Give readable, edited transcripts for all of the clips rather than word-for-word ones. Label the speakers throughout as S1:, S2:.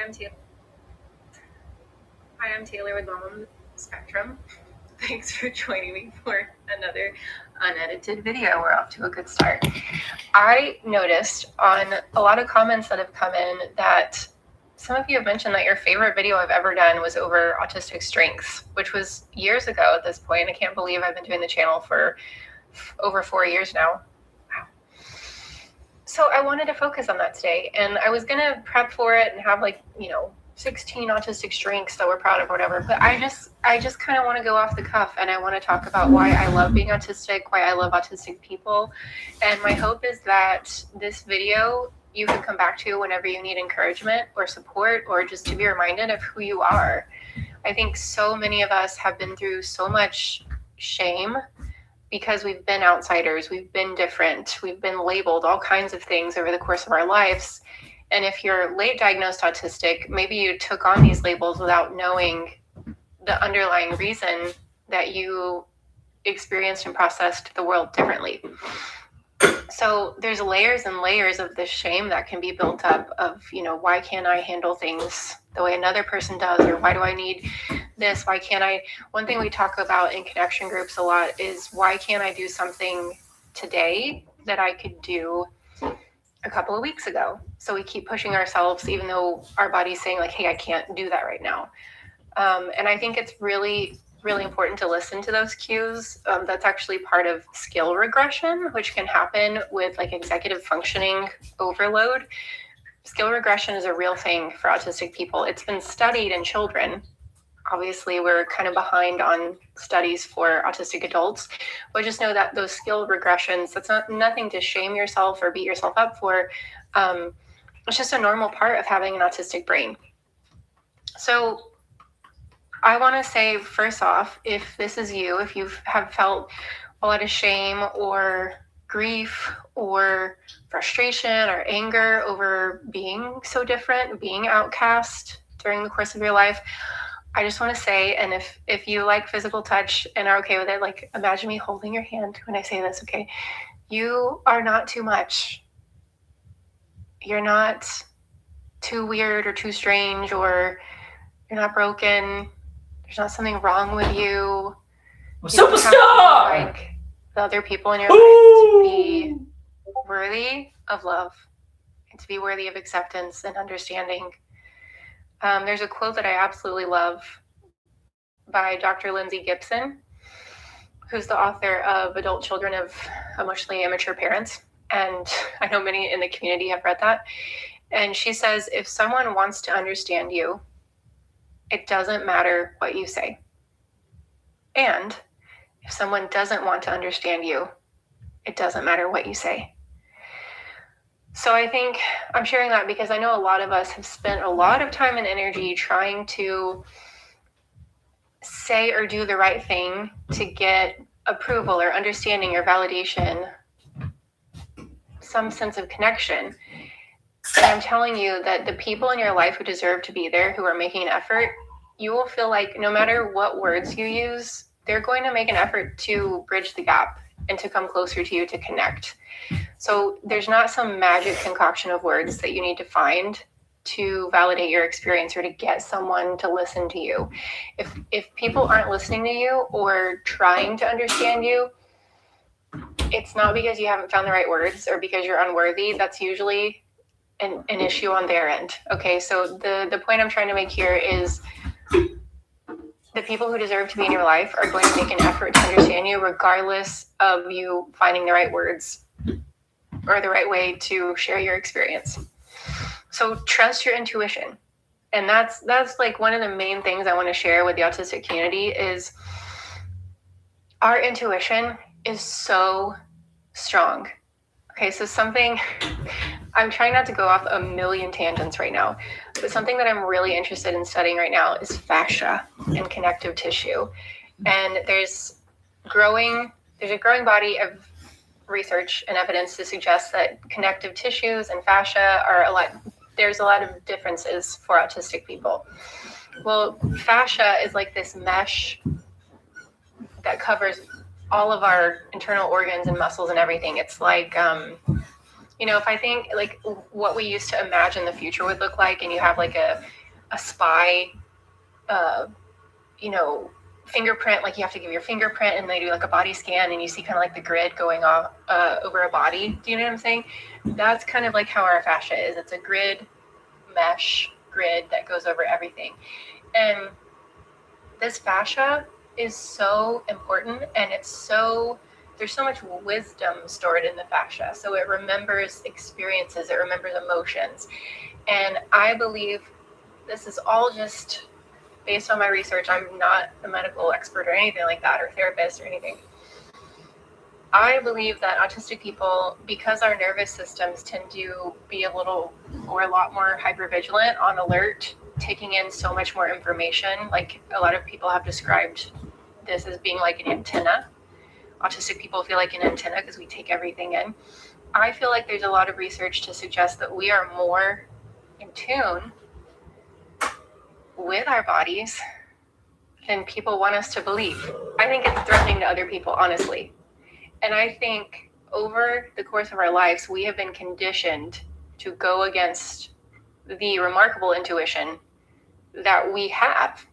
S1: I'm Taylor with Mom on the Spectrum. Thanks for joining me for another unedited video. We're off to a good start. I noticed on a lot of comments that have come in that some of you have mentioned that your favorite video I've ever done was over autistic strengths, which was years ago at this point. I can't believe I've been doing the channel for over 4 years now. Wow. So I wanted to focus on that today, and I was gonna prep for it and have 16 autistic strengths that we're proud of or whatever, but I just kind of want to go off the cuff, and I want to talk about why I love being autistic, why I love autistic people. And my hope is that this video you can come back to whenever you need encouragement or support, or just to be reminded of who you are. I think so many of us have been through so much shame because we've been outsiders, we've been different, we've been labeled all kinds of things over the course of our lives. And if you're late diagnosed autistic, maybe you took on these labels without knowing the underlying reason that you experienced and processed the world differently. So there's layers and layers of this shame that can be built up of, why can't I handle things the way another person does? Or why do I need this? Why can't I? One thing we talk about in connection groups a lot is, why can't I do something today that I could do a couple of weeks ago? So we keep pushing ourselves, even though our body's saying hey, I can't do that right now. And I think it's really, really important to listen to those cues. That's actually part of skill regression, which can happen with executive functioning overload. Skill regression is a real thing for autistic people. It's been studied in children. Obviously, we're kind of behind on studies for autistic adults, but just know that those skill regressions, that's nothing to shame yourself or beat yourself up for. It's just a normal part of having an autistic brain. So I want to say, first off, if this is you, if you have felt a lot of shame or grief or frustration or anger over being so different, being outcast during the course of your life, I just want to say, and if you like physical touch and are okay with it, imagine me holding your hand when I say this, okay? You are not too much. You're not too weird or too strange, or you're not broken. There's not something wrong with you.
S2: Superstar!
S1: Like the other people in your life to be worthy of love and to be worthy of acceptance and understanding. There's a quote that I absolutely love by Dr. Lindsay Gibson, who's the author of Adult Children of Emotionally Immature Parents. And I know many in the community have read that. And she says, if someone wants to understand you, it doesn't matter what you say. And if someone doesn't want to understand you, it doesn't matter what you say. So I think I'm sharing that because I know a lot of us have spent a lot of time and energy trying to say or do the right thing to get approval or understanding or validation, some sense of connection. And I'm telling you that the people in your life who deserve to be there, who are making an effort, you will feel like no matter what words you use, they're going to make an effort to bridge the gap and to come closer to you, to connect. So there's not some magic concoction of words that you need to find to validate your experience or to get someone to listen to you. If people aren't listening to you or trying to understand you, it's not because you haven't found the right words or because you're unworthy. That's usually an issue on their end. Okay, so the point I'm trying to make here is the people who deserve to be in your life are going to make an effort to understand you regardless of you finding the right words or the right way to share your experience. So trust your intuition. And that's one of the main things I want to share with the autistic community is our intuition is so strong. Okay, so something, I'm trying not to go off a million tangents right now, but something that I'm really interested in studying right now is fascia and connective tissue. And there's a growing body of research and evidence to suggest that connective tissues and fascia there's a lot of differences for autistic people. Well, fascia is like this mesh that covers all of our internal organs and muscles and everything. It's like if I think like what we used to imagine the future would look like, and you have like a spy, fingerprint, like you have to give your fingerprint and they do like a body scan and you see kind of like the grid going off over a body. Do you know what I'm saying? That's kind of like how our fascia is. It's a mesh grid that goes over everything. And this fascia is so important, and there's so much wisdom stored in the fascia. So it remembers experiences, it remembers emotions. And I believe this is all just based on my research. I'm not a medical expert or anything like that, or therapist or anything. I believe that autistic people, because our nervous systems tend to be a lot more hypervigilant, on alert, taking in so much more information. Like a lot of people have described this as being like an antenna. Autistic people feel like an antenna because we take everything in. I feel like there's a lot of research to suggest that we are more in tune with our bodies than people want us to believe. I think it's threatening to other people, honestly. And I think over the course of our lives, we have been conditioned to go against the remarkable intuition that we have.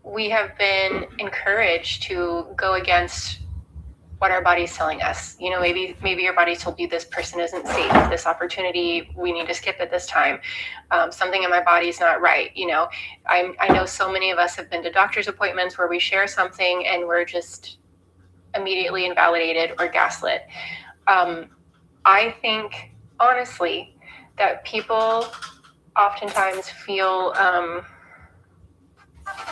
S1: We have been encouraged to go against what our body's telling us. Maybe your body told you this person isn't safe, this opportunity, we need to skip it this time. Something in my body's not right. I know so many of us have been to doctor's appointments where we share something and we're just immediately invalidated or gaslit. I think, honestly, that people oftentimes feel...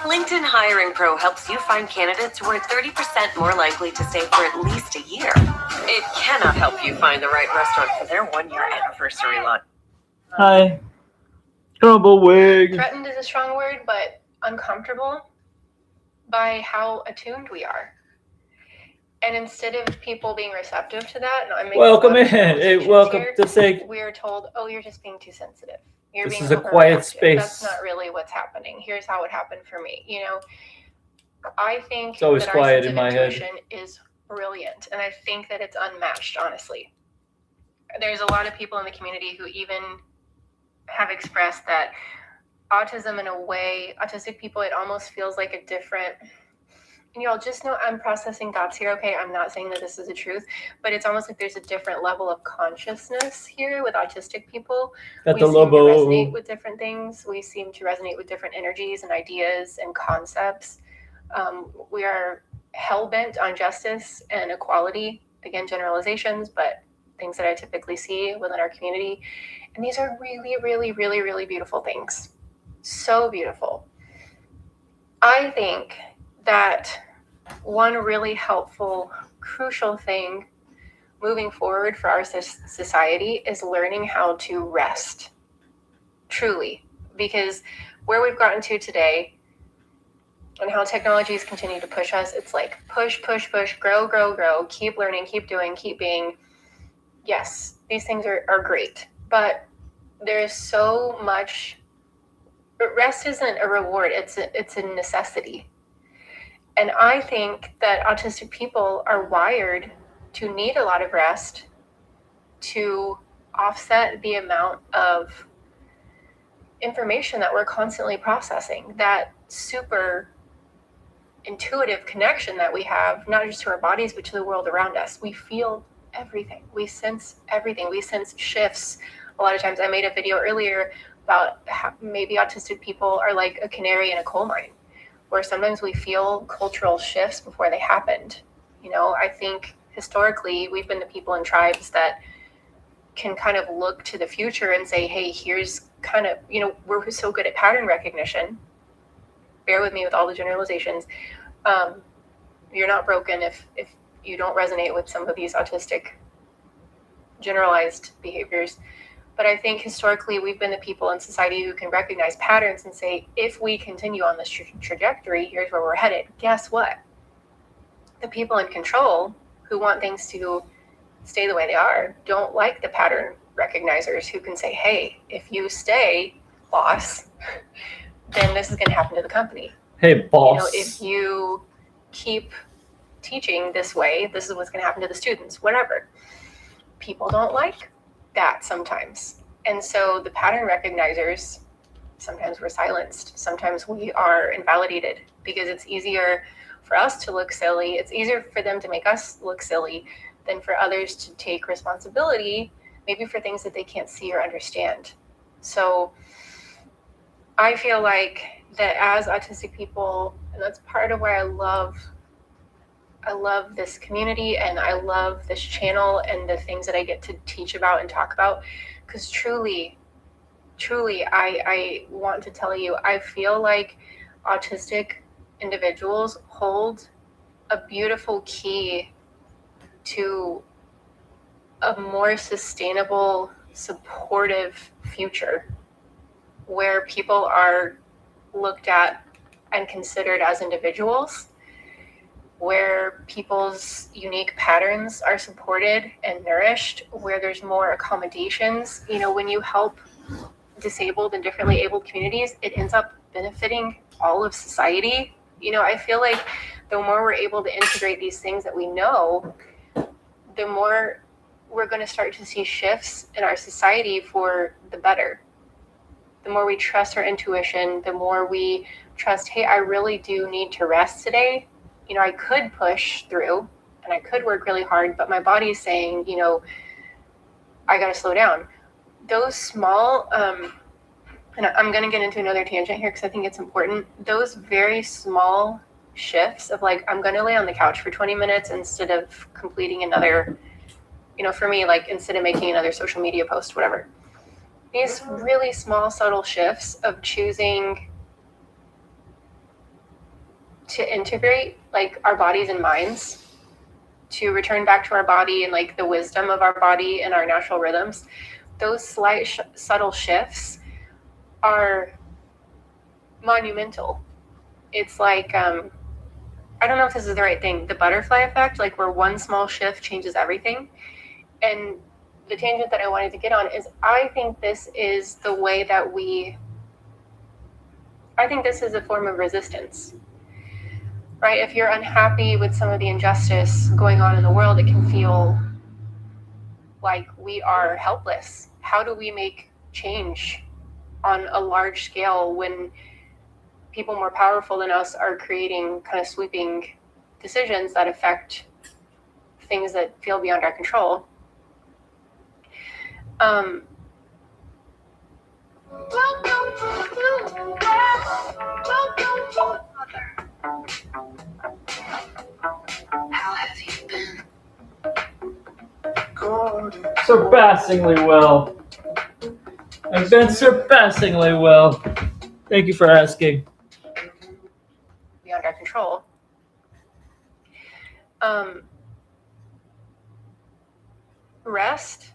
S3: LinkedIn Hiring Pro helps you find candidates who are 30% more likely to stay for at least a year. It cannot help you find the right restaurant for their 1-year anniversary lunch.
S2: Hi. Wig.
S1: Threatened is a strong word, but uncomfortable by how attuned we are. And instead of people being receptive to that,
S2: welcome in. Hey, welcome to say.
S1: We're told, oh, you're just being too sensitive. You're
S2: this
S1: being
S2: is a quiet space.
S1: That's not really what's happening. Here's how it happened for me. I think
S2: it's always
S1: that
S2: quiet
S1: our sense
S2: in
S1: of
S2: my
S1: intuition
S2: head.
S1: is brilliant, and I think that it's unmatched, honestly. There's a lot of people in the community who even have expressed that autism, in a way, autistic people, it almost feels like a different... And y'all just know I'm processing thoughts here, okay? I'm not saying that this is the truth, but it's almost like there's a different level of consciousness here with autistic people. We seem to resonate with different things. We seem to resonate with different energies and ideas and concepts. We are hell-bent on justice and equality. Again, generalizations, but things that I typically see within our community. And these are really, really, really, really beautiful things. So beautiful. I think that one really helpful, crucial thing moving forward for our society is learning how to rest, truly. Because where we've gotten to today and how technologies continue to push us, it's like push, push, push, grow, grow, grow, keep learning, keep doing, keep being. Yes, these things are great, but there's so much... Rest isn't a reward, it's a necessity. And I think that autistic people are wired to need a lot of rest to offset the amount of information that we're constantly processing, that super intuitive connection that we have, not just to our bodies, but to the world around us. We feel everything. We sense everything. We sense shifts. A lot of times, I made a video earlier about how maybe autistic people are like a canary in a coal mine, where sometimes we feel cultural shifts before they happened. I think historically we've been the people in tribes that can kind of look to the future and say, hey, here's kind of, we're so good at pattern recognition. Bear with me with all the generalizations. You're not broken if you don't resonate with some of these autistic generalized behaviors. But I think historically we've been the people in society who can recognize patterns and say, if we continue on this trajectory, here's where we're headed. Guess what? The people in control who want things to stay the way they are don't like the pattern recognizers who can say, hey, if you stay, boss, then this is going to happen to the company.
S2: Hey, boss.
S1: If you keep teaching this way, this is what's going to happen to the students, whatever. People don't like that sometimes. And so the pattern recognizers, sometimes we're silenced, sometimes we are invalidated, because it's easier for us to look silly. It's easier for them to make us look silly than for others to take responsibility, maybe for things that they can't see or understand. So I feel like that as autistic people, and that's part of why I love this community, and I love this channel and the things that I get to teach about and talk about, because truly, I want to tell you, I feel like autistic individuals hold a beautiful key to a more sustainable, supportive future where people are looked at and considered as individuals, where people's unique patterns are supported and nourished, where there's more accommodations. You know, when you help disabled and differently abled communities, it ends up benefiting all of society. You know, I feel like the more we're able to integrate these things that we know, the more we're going to start to see shifts in our society for the better. The more we trust our intuition, the more we trust, hey, I really do need to rest today. You know, I could push through and I could work really hard, but my body is saying, you know, I got to slow down. Those small, and I'm going to get into another tangent here because I think it's important. Those very small shifts of like, I'm going to lay on the couch for 20 minutes instead of completing another, you know, for me, like instead of making another social media post, whatever. These really small, subtle shifts of choosing to integrate like our bodies and minds, to return back to our body and like the wisdom of our body and our natural rhythms. Those slight subtle shifts are monumental. It's like, I don't know if this is the right thing, the butterfly effect, like where one small shift changes everything. And the tangent that I wanted to get on is I think this is the way that I think this is a form of resistance, right? If you're unhappy with some of the injustice going on in the world, it can feel like we are helpless. How do we make change on a large scale when people more powerful than us are creating kind of sweeping decisions that affect things that feel beyond our control?
S3: How have you been?
S2: Surpassingly well. I've been surpassingly well. Thank you for asking.
S1: Beyond our control. Rest,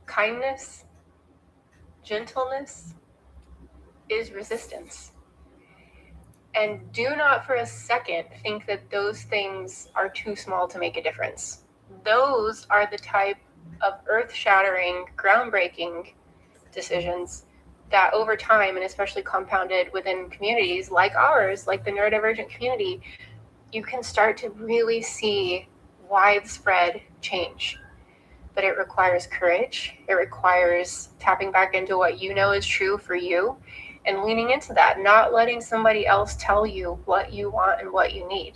S1: kindness, gentleness is resistance. And do not for a second think that those things are too small to make a difference. Those are the type of earth-shattering, groundbreaking decisions that over time, and especially compounded within communities like ours, like the neurodivergent community, you can start to really see widespread change. But it requires courage. It requires tapping back into what you know is true for you and leaning into that, not letting somebody else tell you what you want and what you need.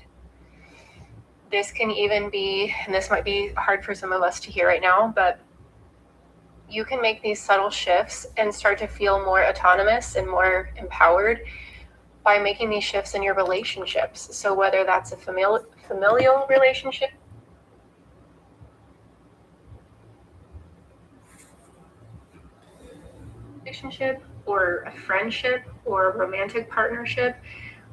S1: This can even be, and this might be hard for some of us to hear right now, but you can make these subtle shifts and start to feel more autonomous and more empowered by making these shifts in your relationships. So whether that's a familial relationship, or a friendship or a romantic partnership,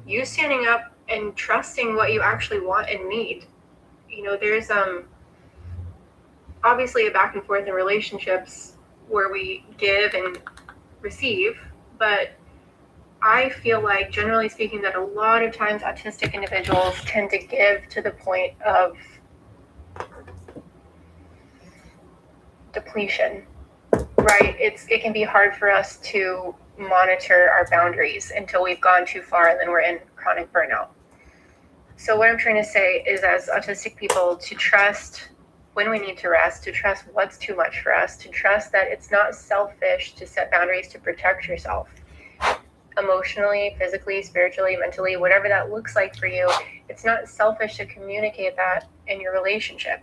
S1: you standing up and trusting what you actually want and need. You know, there's obviously a back and forth in relationships where we give and receive, but I feel like, generally speaking, that a lot of times autistic individuals tend to give to the point of depletion, right? It can be hard for us to monitor our boundaries until we've gone too far and then we're in chronic burnout. So what I'm trying to say is, as autistic people, to trust when we need to rest, to trust what's too much for us, to trust that it's not selfish to set boundaries to protect yourself. Emotionally, physically, spiritually, mentally, whatever that looks like for you, it's not selfish to communicate that in your relationship.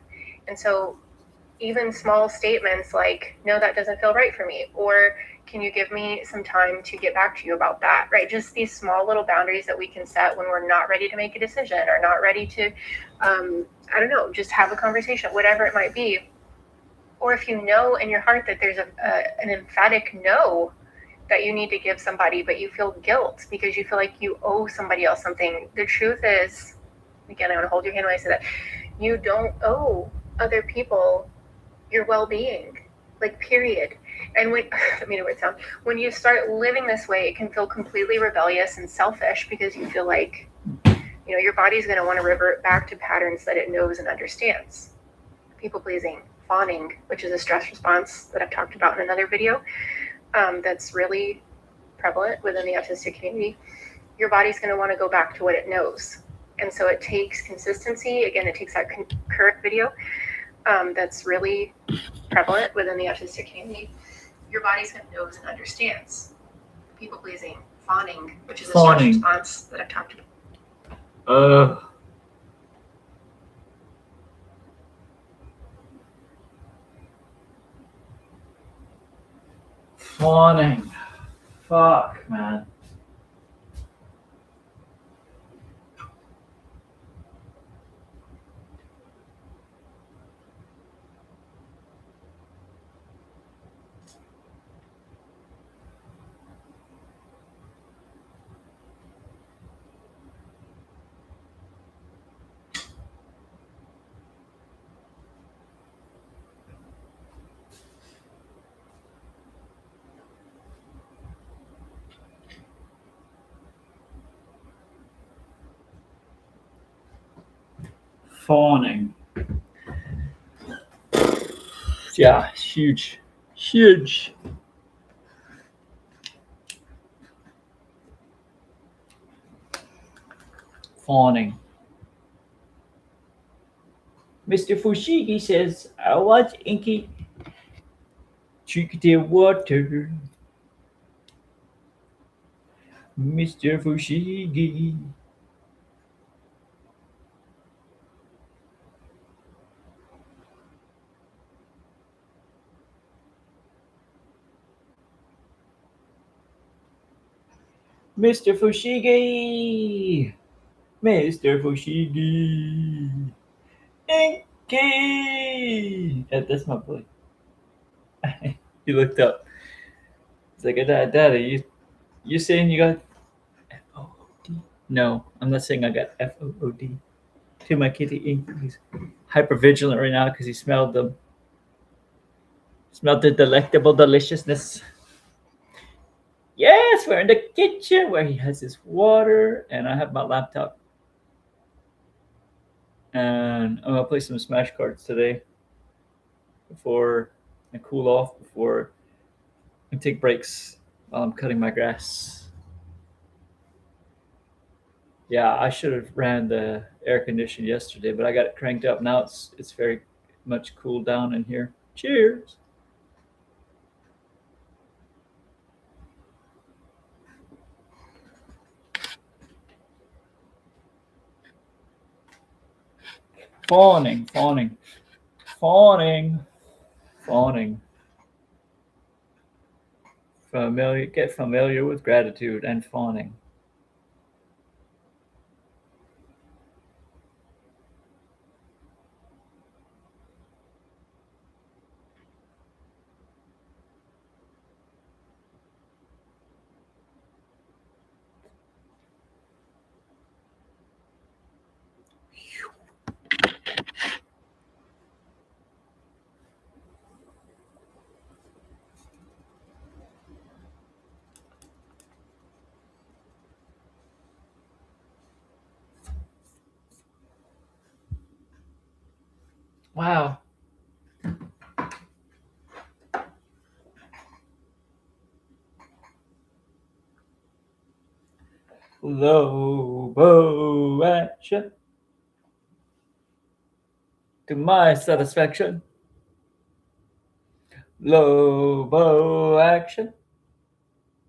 S1: And so even small statements like, no, that doesn't feel right for me, or can you give me some time to get back to you about that, right? Just these small little boundaries that we can set when we're not ready to make a decision or not ready to, I don't know, just have a conversation, whatever it might be. Or if you know in your heart that there's an emphatic no that you need to give somebody, but you feel guilt because you feel like you owe somebody else something. The truth is, again, I want to hold your hand when I say that, you don't owe other people your well-being, like, period. And when I mean, it would sound, when you start living this way, it can feel completely rebellious and selfish because you feel like, your body's going to want to revert back to patterns that it knows and understands. People pleasing, fawning, which is a stress response that I've talked about in another video, that's really prevalent within the autistic community. Your body's going to want to go back to what it knows. And so it takes consistency. Again, it takes that current video that's really prevalent within the autistic community. Your body's going to knows and understands. People pleasing, fawning, which is a stress response that I've talked about.
S2: Fawning. Fuck, man. Fawning. Yeah, huge. Huge. Fawning. Mr. Fushigi says, I want inky chickadee water. Mr. Fushigi. Mr. Fushigi. Mr. Fushigi. Inky. That's my boy. He looked up. He's like, Daddy, you saying you got FOOD? No, I'm not saying I got FOOD. To my kitty Inky. He's hyper vigilant right now because he smelled them. Smelled the delectable deliciousness. Yes, we're in the kitchen where he has his water, and I have my laptop. And I'm gonna play some Smash cards today before I cool off, before I take breaks while I'm cutting my grass. Yeah, I should have ran the air conditioner yesterday, but I got it cranked up. Now it's very much cooled down in here. Cheers. Fawning. Get familiar with gratitude and fawning. Wow. Lobo action. to my satisfaction. Lobo action.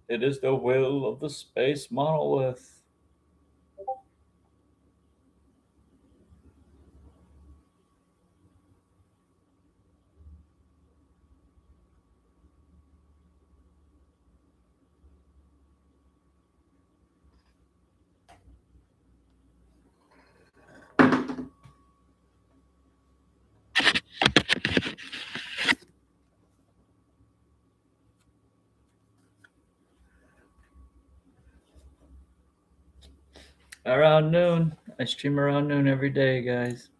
S2: It is the will of the space monolith. Around noon. I stream around noon every day, guys.